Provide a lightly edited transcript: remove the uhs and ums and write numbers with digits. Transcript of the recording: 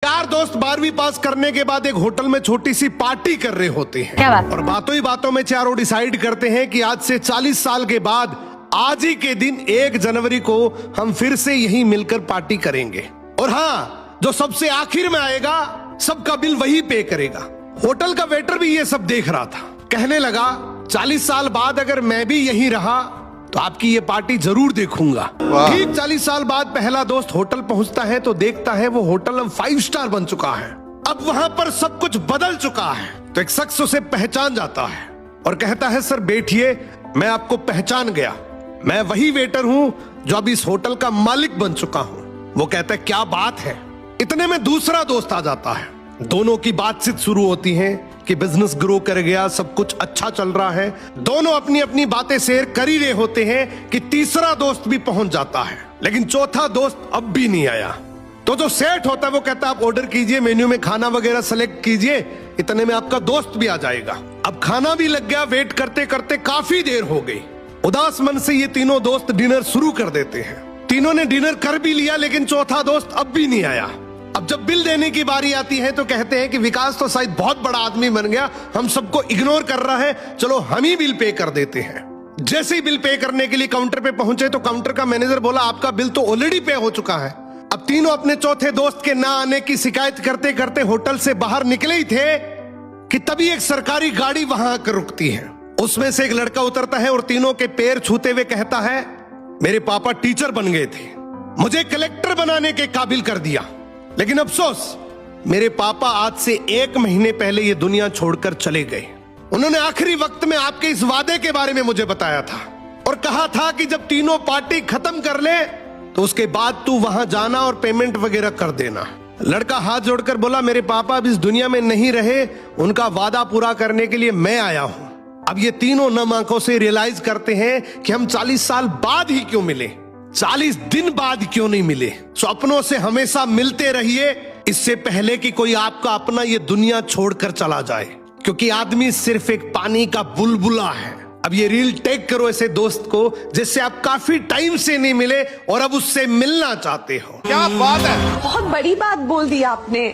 4 दोस्त 12वीं पास करने के बाद एक होटल में छोटी सी पार्टी कर रहे होते हैं। क्या बात? और बातों ही बातों में चारों डिसाइड करते हैं कि आज से 40 साल के बाद आज ही के दिन 1 जनवरी को हम फिर से यहीं मिलकर पार्टी करेंगे। और हाँ, जो सबसे आखिर में आएगा सबका बिल वही पे करेगा। होटल का वेटर भी ये सब देख रहा था। कहने लगा 40 साल बाद अगर मैं भी यहीं रहा तो आपकी ये पार्टी जरूर देखूंगा। ठीक 40 साल बाद पहला दोस्त होटल पहुंचता है तो देखता है वो होटल अब 5 स्टार बन चुका है। अब वहां पर सब कुछ बदल चुका है। तो एक शख्स उसे पहचान जाता है और कहता है सर बैठिए, मैं आपको पहचान गया, मैं वही वेटर हूं जो अब इस होटल का मालिक बन चुका हूं। वो कहता है क्या बात है। इतने में दूसरा दोस्त आ जाता है। दोनों की बातचीत शुरू होती है कि बिजनेस ग्रो कर गया, सब कुछ अच्छा चल रहा है। दोनों अपनी अपनी बातें शेयर कर ही रहे होते हैं कि तीसरा दोस्त भी पहुंच जाता है, लेकिन चौथा दोस्त अब भी नहीं आया। तो जो सेठ होता है वो कहता है आप ऑर्डर कीजिए, मेन्यू में खाना वगैरह सेलेक्ट कीजिए, इतने में आपका दोस्त भी आ जाएगा। अब खाना भी लग गया। वेट करते करते काफी देर हो गई। उदास मन से ये तीनों दोस्त डिनर शुरू कर देते हैं। तीनों ने डिनर कर भी लिया, लेकिन चौथा दोस्त अब भी नहीं आया। अब जब बिल देने की बारी आती है तो कहते हैं कि विकास तो शायद बहुत बड़ा आदमी बन गया, हम सबको इग्नोर कर रहा है, चलो हम ही बिल पे कर देते हैं। जैसे ही बिल पे करने के लिए काउंटर पे पहुंचे तो काउंटर का मैनेजर बोला आपका बिल तो ऑलरेडी पे हो चुका है। अब तीनों अपने चौथे दोस्त के ना आने की शिकायत करते करते होटल से बाहर निकले ही थे कि तभी एक सरकारी गाड़ी वहां आकर रुकती है। उसमें से एक लड़का उतरता है और तीनों के पैर छूते हुए कहता है मेरे पापा टीचर बन गए थे, मुझे कलेक्टर बनाने के काबिल कर दिया, लेकिन अफसोस मेरे पापा आज से 1 महीने पहले ये दुनिया छोड़कर चले गए। उन्होंने आखिरी वक्त में आपके इस वादे के बारे में मुझे बताया था और कहा था कि जब तीनों पार्टी खत्म कर ले तो उसके बाद तू वहां जाना और पेमेंट वगैरह कर देना। लड़का हाथ जोड़कर बोला मेरे पापा अब इस दुनिया में नहीं रहे, उनका वादा पूरा करने के लिए मैं आया हूं। अब ये तीनों नम आंखों से रियलाइज करते हैं कि हम 40 साल बाद ही क्यों मिले, 40 दिन बाद क्यों नहीं मिले। स्वप्नों से हमेशा मिलते रहिए, इससे पहले कि कोई आपका अपना ये दुनिया छोड़कर चला जाए, क्योंकि आदमी सिर्फ एक पानी का बुलबुला है। अब ये रील टैग करो ऐसे दोस्त को जिससे आप काफी टाइम से नहीं मिले और अब उससे मिलना चाहते हो। क्या बात है, बहुत बड़ी बात बोल दी आपने।